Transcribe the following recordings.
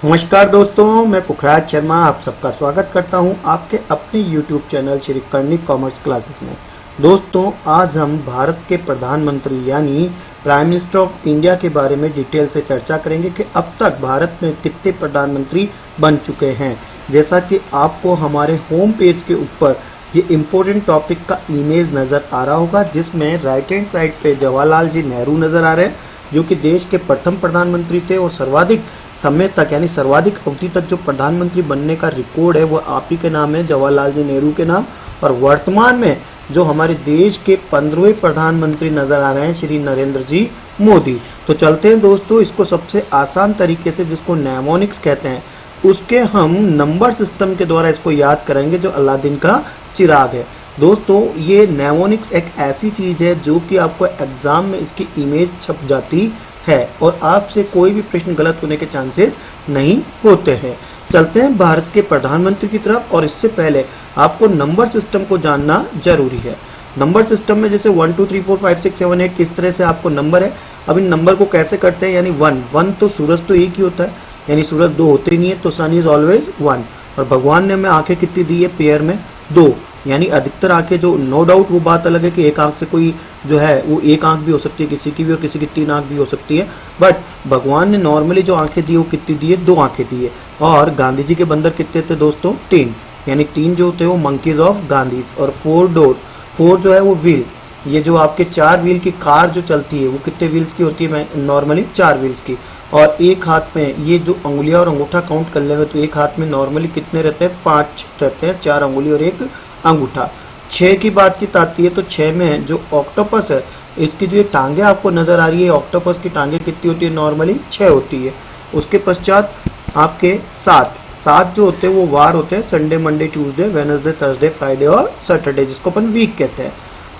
नमस्कार दोस्तों, मैं पुखराज शर्मा आप सबका स्वागत करता हूं आपके अपने YouTube channel Shri Karnik commerce classes में। दोस्तों, आज हम भारत के प्रधानमंत्री यानी प्राइम मिनिस्टर ऑफ इंडिया के बारे में डिटेल से चर्चा करेंगे कि अब तक भारत में कितने प्रधानमंत्री बन चुके हैं। जैसा कि आपको हमारे होम पेज के ऊपर ये इम्पोर्टेंट टॉपिक का इमेज नज़र आ रहा होगा, जिसमें राइट हैंड साइड पे जवाहरलाल जी नेहरू नज़र आ रहे हैं, जो कि देश के प्रथम प्रधानमंत्री थे और सर्वाधिक समय तक यानी सर्वाधिक अवधि तक जो प्रधानमंत्री बनने का रिकॉर्ड है वो आप ही के नाम है, जवाहरलाल जी नेहरू के नाम। और वर्तमान में जो हमारे देश के 15वें प्रधानमंत्री नजर आ रहे हैं, श्री नरेंद्र जी मोदी। तो चलते हैं दोस्तों, इसको सबसे आसान तरीके से, जिसको नेमोनिक्स कहते हैं, उसके हम नंबर सिस्टम के द्वारा इसको याद करेंगे, जो अलादीन का चिराग है। दोस्तों, ये नेमोनिक्स एक ऐसी चीज है जो कि आपको एग्जाम में इसकी इमेज छप जाती है और आपसे कोई भी प्रश्न गलत होने के चांसेस नहीं होते हैं। चलते हैं भारत के प्रधानमंत्री की तरफ, और इससे पहले आपको नंबर सिस्टम को जानना जरूरी है। नंबर सिस्टम में जैसे 1 2 3 4 5 6 7 8 इस तरह से आपको नंबर है। अब इन नंबर को कैसे करते हैं, यानी वन तो सूरज तो एक ही होता है, यानी सूरज दो होते नहीं है, तो सन इज ऑलवेज 1। और भगवान ने हमें आंखें कितनी दी है पेयर में, 2, यानी अधिकतर आंखें, जो नो डाउट वो बात अलग है कि एक आंख से कोई जो है वो एक आंख भी हो सकती है किसी की भी, और किसी की 3 आंख भी हो सकती है, बट भगवान ने नॉर्मली जो आंखें दी वो कितनी दी है, 2 आंखें दी है। और गांधी जी के बंदर कितने थे दोस्तों, 3, यानी 3 जो होते हैं वो मंकीज ऑफ गांधी। और 4 डोर, 4 जो है वो व्हील, ये जो आपके 4 व्हील की कार जो चलती है वो कितने व्हील्स की होती है, नॉर्मली 4 व्हील्स की। और एक हाथ में ये जो अंगुलियां और अंगूठा काउंट कर लेंगे तो एक हाथ में नॉर्मली कितने रहते हैं, 5 रहते हैं, 4 अंगुली और 1 अंगूठा। 6 की बातचीत आती है तो 6 में जो ऑक्टोपस है, इसकी जो ये टांगे आपको नजर आ रही है, ऑक्टोपस की टांगे कितनी होती है, नॉर्मली 6 होती है। उसके पश्चात आपके 7 जो होते हैं वो वार होते हैं, Sunday Monday Tuesday Wednesday Thursday Friday और सैटरडे, जिसको अपन वीक कहते हैं।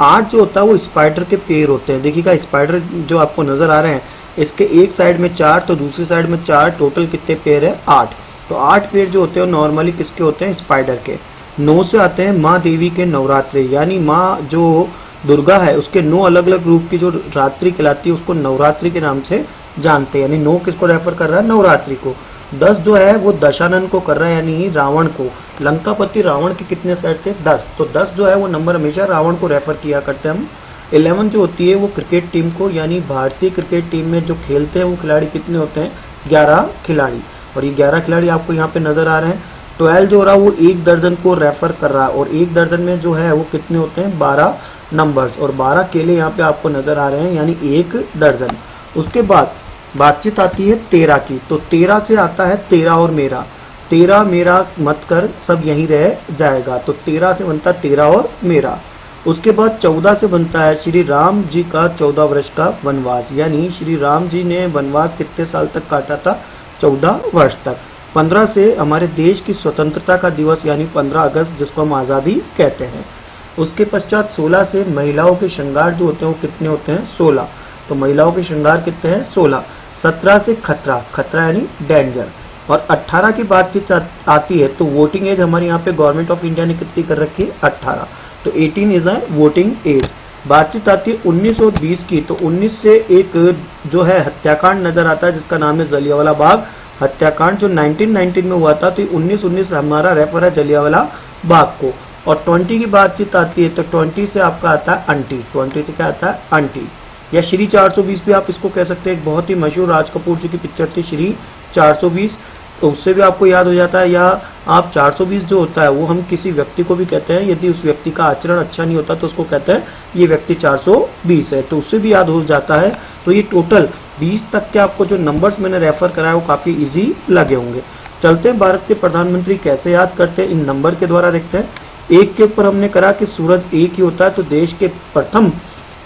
8 जो होता है वो स्पाइडर के पैर होते हैं। देखिएगा, स्पाइडर जो आपको नजर आ रहे हैं, इसके एक साइड में 4 तो दूसरी साइड में 4, टोटल कितने पैर है, 8। तो 8 पैर जो होते हैं नॉर्मली किसके होते हैं, स्पाइडर के। 9 से आते हैं माँ देवी के नवरात्रे, यानी माँ जो दुर्गा है उसके 9 अलग अलग रूप की जो रात्रि कहलाती है उसको नवरात्रि के नाम से जानते हैं, यानी 9 किसको रेफर कर रहा है, नवरात्रि को। 10 जो है वो दशानन को कर रहा है, यानी रावण को। लंकापति रावण के कितने सेट थे, 10, तो 10 जो है वो नंबर हमेशा रावण को रेफर किया करते हैं हम। 11 जो होती है वो क्रिकेट टीम को, यानी भारतीय क्रिकेट टीम में जो खेलते हैं वो खिलाड़ी कितने होते हैं, 11 खिलाड़ी, और ये 11 खिलाड़ी आपको यहाँ पे नजर आ रहे हैं। 12 जो हो रहा है वो 1 दर्जन को रेफर कर रहा है, और 1 दर्जन में जो है वो कितने होते हैं, 12 नंबर्स, और 12 केले यहाँ पे आपको नजर आ रहे हैं, यानी 1 दर्जन। उसके बाद बातचीत आती है 13 की, तो 13 से आता है तेरा और मेरा। 13 मेरा मत कर सब यहीं रह जाएगा, तो 13 से बनता है तेरा और मेरा। उसके बाद 14 से बनता है श्री राम जी का 14 वर्ष का वनवास, यानी श्री राम जी ने वनवास कितने साल तक काटा था, 14 वर्ष तक। 15 से हमारे देश की स्वतंत्रता का दिवस, यानी 15 अगस्त, जिसको हम आज़ादी कहते हैं। उसके पश्चात 16 से महिलाओं के श्रृंगार जो होते हैं वो कितने होते हैं, 16, तो महिलाओं के श्रृंगार कितने हैं, 16। 17 से खतरा यानी डेंजर, और 18 की बातचीत आती है तो वोटिंग एज हमारे यहाँ पे गवर्नमेंट ऑफ इंडिया ने कितनी कर रखी है, 18, तो 18 इज है वोटिंग एज। बातचीत आती है 19 और 20 की, तो 19 से एक जो है हत्याकांड नजर आता है जिसका नाम है जलियांवाला बाग हत्याकांड, जो 1919 में हुआ था, तो 1919 हमारा रेफर है जलियांवाला बाग को। और 20 की बातचीत आती है तो 20 से आपका आता है अंटी, 20 से क्या आता है, अंटी, या श्री 420 भी आप इसको कह सकते हैं। एक बहुत ही मशहूर राज कपूर जी की पिक्चर थी श्री 420, तो उससे भी आपको याद हो जाता है। या आप 420 जो होता है वो हम किसी व्यक्ति को भी कहते हैं, यदि उस व्यक्ति का आचरण अच्छा नहीं होता तो उसको कहते हैं ये व्यक्ति 420 है, तो उससे भी याद हो जाता है। तो ये टोटल 20 तक के आपको जो नंबर्स मैंने रेफर कराया वो काफी इजी लगे होंगे। चलते हैं भारत के प्रधानमंत्री कैसे याद करते हैं, इन नंबर के द्वारा देखते हैं। एक के ऊपर हमने करा कि सूरज एक ही होता है, तो देश के प्रथम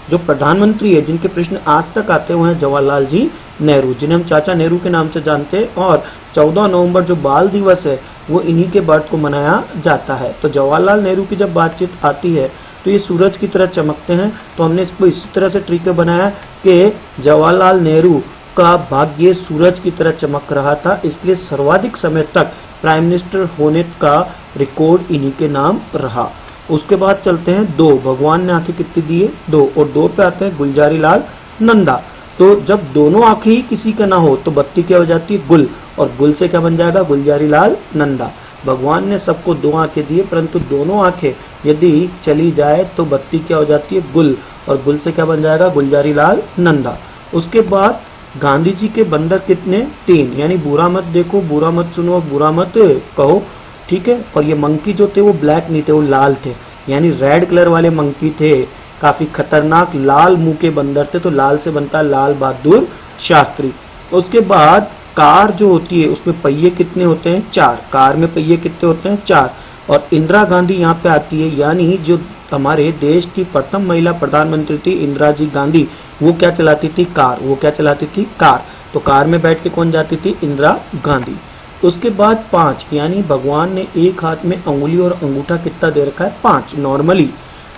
जो प्रधानमंत्री है जिनके प्रश्न आज तक आते हुए हैं जवाहरलाल जी नेहरू, जिन्हें हम चाचा नेहरू के नाम से जानते हैं। और 14 नवंबर जो बाल दिवस है वो इन्हीं के बर्थ को मनाया जाता है। तो जवाहरलाल नेहरू की जब बातचीत आती है तो ये सूरज की तरह चमकते हैं, तो हमने इसको इसी तरह से ट्रिक बनाया कि जवाहरलाल नेहरू का भाग्य सूरज की तरह चमक रहा था, इसलिए सर्वाधिक समय तक प्राइम मिनिस्टर होने का रिकॉर्ड इन्हीं के नाम रहा। उसके बाद चलते हैं 2, भगवान ने आंखें कितनी दी है, 2, और 2 पे आते हैं गुलजारी लाल नंदा। तो जब दोनों आंखें ही किसी का ना हो तो बत्ती क्या हो जाती है, गुल, और गुल से क्या बन जाएगा, गुलजारी लाल नंदा। भगवान ने सबको दो आंखें दी, परंतु दोनों आंखें यदि चली जाए तो बत्ती क्या हो जाती है, गुल, और गुल से क्या बन जाएगा, गुलजारी लाल नंदा। उसके बाद गांधी जी के बंदर कितने, 3, यानी बुरा मत देखो, बुरा मत सुनो, बुरा मत कहो, ठीक है। और ये मंकी जो थे वो ब्लैक नहीं थे, वो लाल थे, यानी रेड कलर वाले मंकी थे, काफी खतरनाक लाल मुंह के बंदर थे, तो लाल से बनता है लाल बहादुर शास्त्री। उसके बाद कार जो होती है उसमें पहिए कितने होते हैं, 4, कार में पहिए कितने होते हैं, 4। और इंदिरा गांधी यहाँ पे आती है, यानी जो हमारे देश की प्रथम महिला प्रधानमंत्री थी इंदिरा जी गांधी, वो क्या चलाती थी, कार, वो क्या चलाती थी, कार। तो कार में बैठ के कौन जाती थी, इंदिरा गांधी। उसके बाद 5, यानी भगवान ने एक हाथ में अंगुली और अंगूठा कितना दे रखा है, 5 नॉर्मली।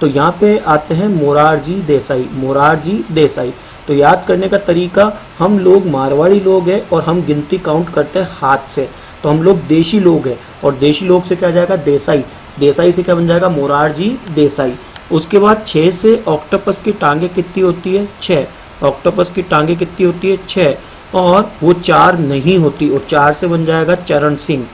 तो यहाँ पे आते हैं मोरारजी देसाई, मोरारजी देसाई। तो याद करने का तरीका, हम लोग मारवाड़ी लोग हैं और हम गिनती काउंट करते हैं हाथ से, तो हम लोग देशी लोग हैं, और देशी लोग से क्या जाएगा, देसाई, देसाई से क्या बन जाएगा, मोरारजी देसाई। उसके बाद 6 से ऑक्टोपस की टांगे कितनी होती है, 6, ऑक्टोपस की टांगे कितनी होती है, 6, और वो 4 नहीं होती, और 4 से बन जाएगा चरण सिंह।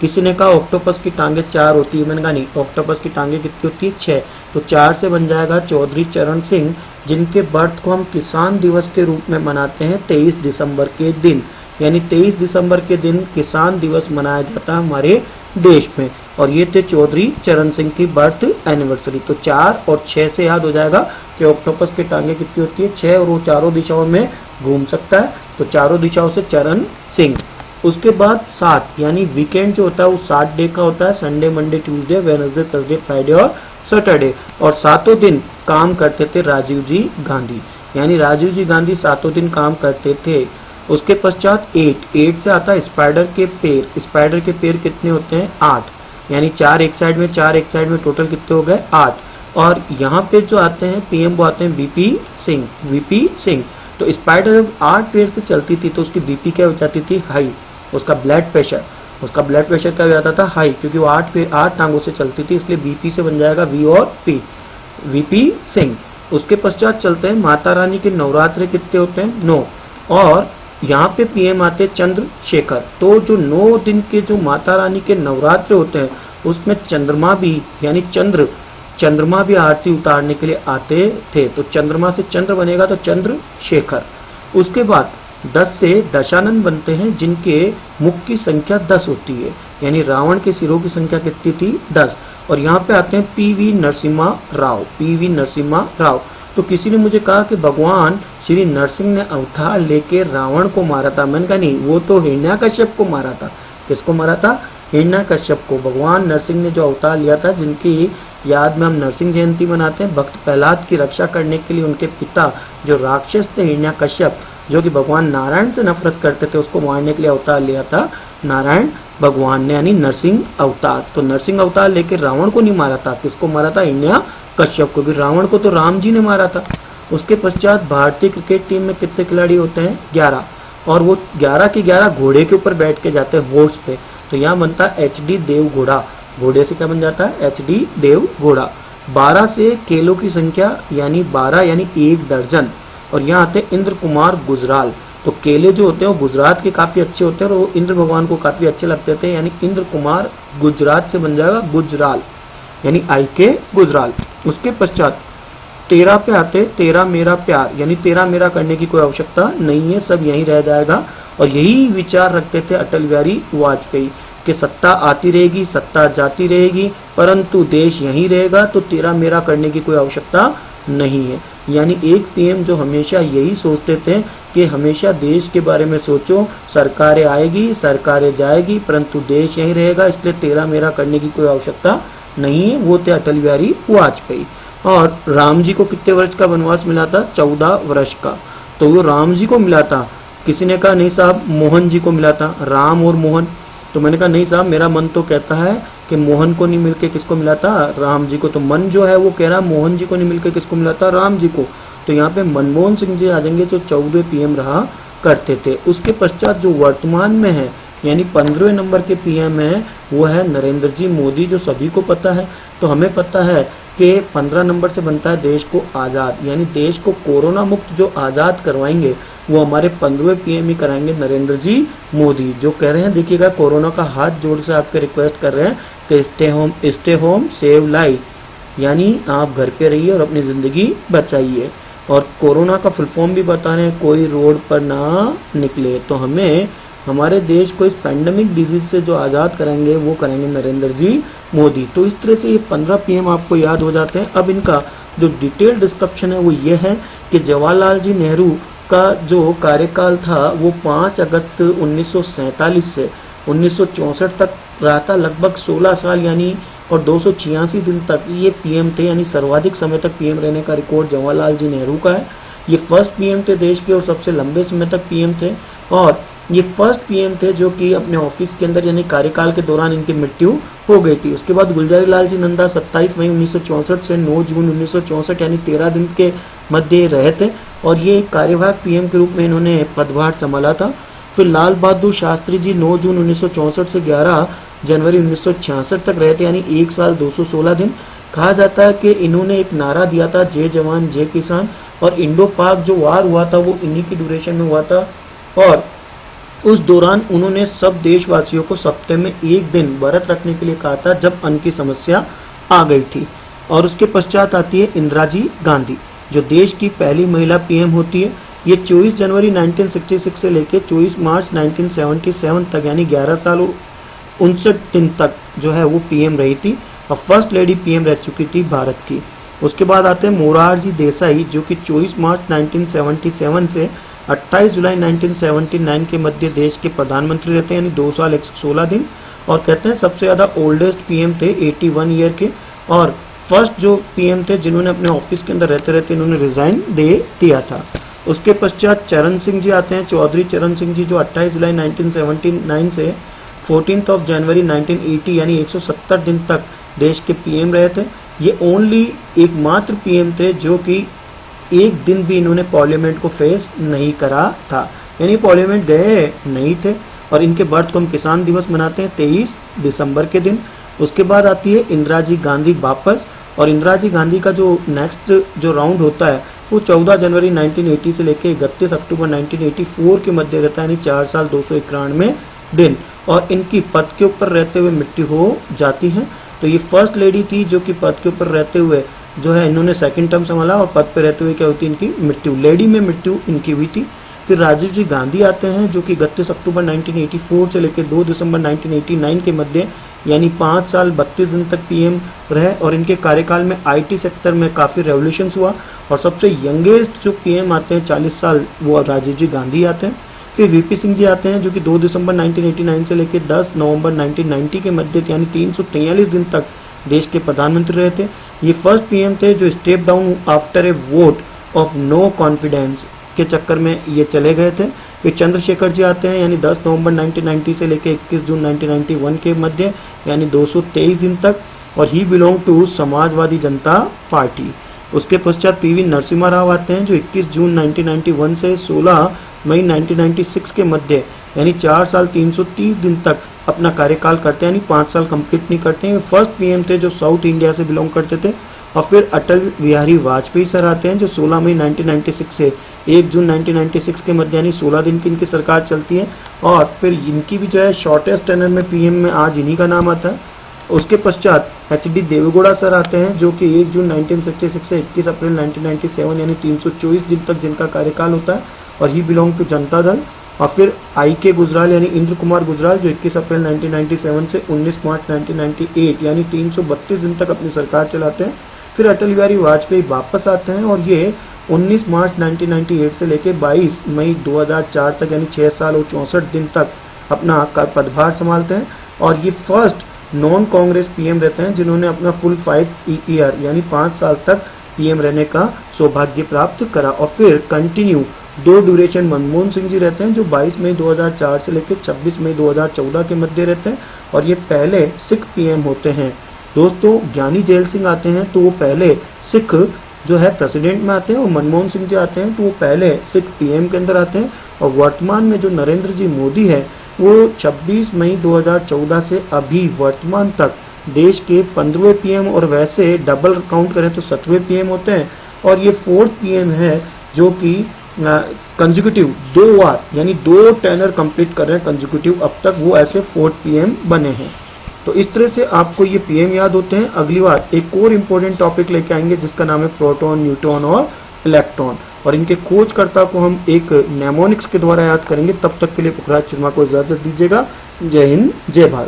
किसी ने कहा ऑक्टोपस की टांगे 4 होती है, मैंने कहा नहीं, ऑक्टोपस की टांगे कितनी होती है, 6, तो 4 से बन जाएगा चौधरी चरण सिंह, जिनके बर्थ को हम किसान दिवस के रूप में मनाते हैं 23 दिसंबर के दिन, यानी 23 दिसंबर के दिन किसान दिवस मनाया जाता है हमारे देश में, और ये थे चौधरी चरण सिंह की बर्थ एनिवर्सरी। तो 4 और 6 से याद हो जाएगा कि ऑक्टोपस की टांगे कितनी होती है, 6, और वो चारों दिशाओं में घूम सकता है, तो चारों दिशाओं से चरण सिंह। उसके बाद 7, यानी वीकेंड जो होता है वो 7 डे का होता है, Sunday, Monday, Tuesday, Wednesday, Thursday, Friday और सैटरडे, और 7 दिन काम करते थे राजीव जी गांधी, यानी राजीव जी गांधी 7 दिन काम करते थे। उसके पश्चात 8 से आता है स्पाइडर के पैर, स्पाइडर के पैर कितने होते हैं, 8, यानी 4 एक साइड में, 4 एक साइड में, टोटल कितने हो गए, 8। और यहाँ पे जो आते हैं पीएम वो आते हैं बीपी सिंह, बीपी सिंह। तो स्पाइडर जब 8 पैर से चलती थी तो उसकी बीपी क्या हो जाती थी, हाई, उसका ब्लड प्रेशर, उसका ब्लड प्रेशर क्या हो जाता था, हाई, क्योंकि वो 8 टांगों से चलती थी, इसलिए बीपी से बन जाएगा वी और पी, वीपी सिंह। उसके पश्चात चलते हैं माता रानी के नवरात्रे कितने होते हैं, 9, और यहाँ पे पीएम आते चंद्रशेखर। तो जो 9 दिन के जो माता रानी के नवरात्रे होते हैं उसमें चंद्रमा भी, यानी चंद्रमा भी आरती उतारने के लिए आते थे, तो चंद्रमा से चंद्र बनेगा तो चंद्रशेखर। उसके बाद 10 से दशानन बनते हैं, जिनके मुख की संख्या 10 होती है, यानी रावण के सिरों की संख्या कितनी थी, 10। और यहाँ पे आते हैं पीवी नरसिम्हा राव, पीवी नरसिम्हा राव। तो किसी ने मुझे कहा कि भगवान श्री नरसिंह ने अवतार लेके रावण को मारा था, मैंने कहा नहीं, वो तो हिरण्याकश्यप को मारा था। किसको मारा था, हिरण्याकश्यप को। भगवान नरसिंह ने जो अवतार लिया था, जिनकी याद में हम नरसिंह जयंती मनाते हैं, भक्त प्रहलाद की रक्षा करने के लिए उनके पिता जो राक्षस थे हिरण्याकश्यप, जो कि भगवान नारायण से नफरत करते थे, उसको मारने के लिए अवतार लिया था नारायण भगवान ने, यानी नरसिंह अवतार। तो नरसिंह अवतार लेके रावण को नहीं मारा था, किसको मारा था, हिरण्याकश्यप को, क्योंकि रावण को तो राम जी ने मारा था। उसके पश्चात भारतीय क्रिकेट टीम में कितने खिलाड़ी होते हैं, 11, और वो 11 के 11 घोड़े के ऊपर बैठ के जाते हैं, हॉर्स पे। तो यहाँ बनता है HD देव घोड़ा, घोड़े से क्या बन जाता है, HD देव घोड़ा। 12 से केलों की संख्या, यानी 12, यानी 1 दर्जन। और यहाँ आते हैं इंद्र कुमार गुजराल। तो केले जो होते हैं वो गुजरात के काफी अच्छे होते हैं और वो इंद्र भगवान को काफी अच्छे लगते थे, यानी इंद्र कुमार गुजरात से बन जाएगा गुजराल, यानी IK गुजराल। उसके पश्चात 13 पे आते, 13 मेरा प्यार, यानी 13 मेरा करने की कोई आवश्यकता नहीं है, सब यहीं रह जाएगा। और यही विचार रखते थे अटल बिहारी वाजपेयी कि सत्ता आती रहेगी, सत्ता जाती रहेगी, परंतु देश यहीं रहेगा, तो 13 मेरा करने की कोई आवश्यकता नहीं है। यानी एक पीएम जो हमेशा यही सोचते थे कि हमेशा देश के बारे में सोचो, सरकारें आएगी, सरकारें जाएगी, परंतु देश यहीं रहेगा, इसलिए 13 मेरा करने की कोई आवश्यकता नहीं है, वो थे अटल बिहारी वाजपेयी। और राम जी को कितने वर्ष का वनवास मिला था, 14 वर्ष का। तो वो राम जी को मिला था। किसी ने कहा नहीं साहब मोहन जी को मिला था, राम और मोहन। तो मैंने कहा नहीं साहब, मेरा मन तो कहता है कि मोहन को नहीं मिलके किसको मिला था, राम जी को। तो मन जो है वो कह रहा मोहन जी को नहीं मिलके किसको मिला था, राम जी को। तो यहाँ पे मनमोहन सिंह जी आ जाएंगे जो 14वें पीएम रहा करते थे। उसके पश्चात जो वर्तमान में है, यानी 15वें नंबर के पीएम है, वो है नरेंद्र जी मोदी, जो सभी को पता है। तो हमें पता है कि 15 नंबर से बनता है देश को आज़ाद, यानी देश को कोरोना मुक्त जो आज़ाद करवाएंगे वो हमारे 15वें पीएम ही कराएंगे, नरेंद्र जी मोदी, जो कह रहे हैं देखिएगा कोरोना का हाथ जोड़ से आपके रिक्वेस्ट कर रहे हैं कि स्टे होम सेव लाइफ, यानी आप घर पे रहिए और अपनी ज़िंदगी बचाइए। और कोरोना का फुल फॉर्म भी बता रहे हैं, कोई रोड पर ना निकले। तो हमें हमारे देश को इस पैंडेमिक डिजीज से जो आज़ाद कराएंगे वो करेंगे नरेंद्र जी मोदी। तो इस तरह से ये 15 पीएम आपको याद हो जाते हैं। अब इनका जो डिटेल डिस्क्रिप्शन है वो ये है कि जवाहरलाल जी नेहरू का जो कार्यकाल था वो 5 अगस्त 1947 से 1964 तक रहा था, लगभग 16 साल यानी और 286 दिन तक ये पीएम थे, यानी सर्वाधिक समय तक पीएम रहने का रिकॉर्ड जवाहरलाल जी नेहरू का है। ये फर्स्ट पीएम थे देश के और सबसे लंबे समय तक पीएम थे, और ये फर्स्ट पीएम थे जो कि अपने ऑफिस के अंदर यानी कार्यकाल के दौरान इनकी मृत्यु हो गई थी। उसके बाद गुलजारी लाल जी नंदा 27 मई 1964 से 9 जून 1964 यानी 13 दिन के मध्य रहे थे, और ये कार्यवाहक पीएम के रूप में इन्होंने पदभार संभाला था। फिर लाल बहादुर शास्त्री जी 9 जून 1964 से 11 जनवरी 1966 तक रहे थे, यानी 1 साल 216 दिन। कहा जाता है कि इन्होंने एक नारा दिया था, जय जवान जय किसान, और इंडो पाक जो वार हुआ था वो इन्हीं की ड्यूरेशन में हुआ था। और उस दौरान उन्होंने सब देशवासियों को सप्ताह में एक दिन व्रत रखने के लिए कहा था जब अन्न की समस्या आ गई थी। और उसके पश्चात आती है इंदिरा जी गांधी, जो देश की पहली महिला पीएम होती है। ये 24 जनवरी 1966 से लेकर 24 मार्च 1977 तक यानी 11 साल और 59 दिन तक जो है वो पीएम रही थी, और फर्स्ट लेडी पीएम रह चुकी थी भारत की। उसके बाद आते हैं मोरारजी देसाई, जो कि 24 मार्च 1977 से 28 जुलाई 1979 के मध्य देश के प्रधानमंत्री रहते हैं, यानी 2 साल 116 दिन। और कहते हैं सबसे ज़्यादा ओल्डेस्ट पीएम थे 81 ईयर के, और फर्स्ट जो पीएम थे जिन्होंने अपने ऑफिस के अंदर रहते रहते इन्होंने रिजाइन दे दिया था। उसके पश्चात चरण सिंह जी आते हैं, चौधरी चरण सिंह जी, जो 28 जुलाई 1979 से 14 जनवरी 1980 यानी 170 दिन तक देश के पीएम रहे थे। ये ओनली एकमात्र पीएम थे जो कि एक दिन भी इन्होंने पार्लियामेंट को फेस नहीं करा था, यानी पार्लियामेंट गए नहीं थे। और इनके बर्थ को हम किसान दिवस मनाते हैं 23 दिसंबर के दिन। उसके बाद आती है इंदिरा जी गांधी वापस, और इंदिरा जी गांधी का जो नेक्स्ट जो राउंड होता है वो 14 जनवरी 1980 से लेकर 31 अक्टूबर 1984 के मध्य रहता है, यानी 4 साल 291 दिन। और इनकी पद के ऊपर रहते हुए मृत्यु हो जाती है। तो ये फर्स्ट लेडी थी जो कि पद के ऊपर रहते हुए जो है इन्होंने सेकंड टर्म संभाला, और पद पे रहते हुए क्या होती है इनकी मृत्यु, लेडी में मृत्यु इनकी हुई थी। फिर राजीव जी गांधी आते हैं, जो कि 31 अक्टूबर 1984 से लेकर 2 दिसंबर 1989 के मध्य यानी 5 साल 32 दिन तक पीएम रहे, और इनके कार्यकाल में आईटी सेक्टर में काफ़ी रेवोल्यूशन हुआ। और सबसे यंगेस्ट जो पीएम आते हैं 40 साल, वो राजीव जी गांधी आते हैं। फिर वीपी सिंह जी आते हैं, जो कि 2 दिसंबर 1989 से लेकर 10 नवंबर 1990 के मध्य यानी 343 दिन तक देश के प्रधानमंत्री रहे थे। ये फर्स्ट पीएम थे जो step down after a vote of no confidence के चक्कर में ये चले गए थे। फिर चंद्रशेखर जी आते हैं, यानी 10 नवंबर 1990 से लेकर 21 जून 1991 के मध्य यानी 223 दिन तक, और ही belong to Samajwadi Janata party. उसके पश्चात पीवी नरसिम्हा राव आते हैं, जो 21 जून 1991 से 16 मई 1996 के मध्य यानी 4 साल 330 दिन तक अपना कार्यकाल करते हैं, यानी 5 साल कंप्लीट नहीं करते हैं। फर्स्ट पीएम थे जो साउथ इंडिया से बिलोंग करते थे। और फिर अटल बिहारी वाजपेयी सर आते हैं, जो 16 मई 1996 से 1 जून 1996 के मध्य यानी 16 दिन की इनकी सरकार चलती है। और फिर इनकी भी जो है शॉर्टेस्ट टेनर में पीएम में आज इन्हीं का नाम आता है। उसके पश्चात एचडी देवेगौड़ा सर आते हैं, जो कि 1 जून 1966 से 21 अप्रैल 1997 यानी 324 दिन तक जिनका कार्यकाल होता है, और ही बिलोंग टू जनता दल। और फिर आई के गुजराल यानी इंद्र कुमार गुजराल, जो 21 अप्रैल 1997 से 19 मार्च 1998 यानी 332 दिन तक अपनी सरकार चलाते हैं। फिर अटल बिहारी वाजपेयी वापस आते हैं, और ये 19 मार्च 1998 से लेकर 22 मई 2004 तक यानी 6 साल और 64 दिन तक अपना पदभार संभालते हैं। और ये फर्स्ट नॉन कांग्रेस पीएम रहते हैं जिन्होंने अपना फुल 5 ईयर यानी 5 साल तक पीएम रहने का सौभाग्य प्राप्त करा। और फिर कंटिन्यू 2 ड्यूरेशन मनमोहन सिंह जी रहते हैं, जो 22 मई 2004 से लेकर 26 मई 2014 के मध्य रहते हैं, और ये पहले सिख पीएम होते हैं। दोस्तों ज्ञानी जैल सिंह आते हैं, तो वो पहले सिख जो है प्रेसिडेंट में आते हैं, और मनमोहन सिंह जी आते हैं तो वो पहले सिख पीएम के अंदर आते हैं। और वर्तमान में जो नरेंद्र जी मोदी है वो 26 मई 2014 से अभी वर्तमान तक देश के 15वें पीएम, और वैसे डबल काउंट करें तो 7वें पीएम होते हैं। और ये 4th पीएम है जो कि कंजिक्यूटिव 2 बार यानी 2 टेनर कंप्लीट कर रहे हैं कंजिक्यूटिव, अब तक वो ऐसे 4th पीएम बने हैं। तो इस तरह से आपको ये पीएम याद होते हैं। अगली बार एक और इम्पोर्टेंट टॉपिक लेके आएंगे जिसका नाम है प्रोटॉन, न्यूट्रॉन और इलेक्ट्रॉन, और इनके खोजकर्ता को हम एक नेमोनिक्स के द्वारा याद करेंगे। तब तक के लिए पुखराज शर्मा को इजाजत दीजिएगा। जय हिंद, जय भारत।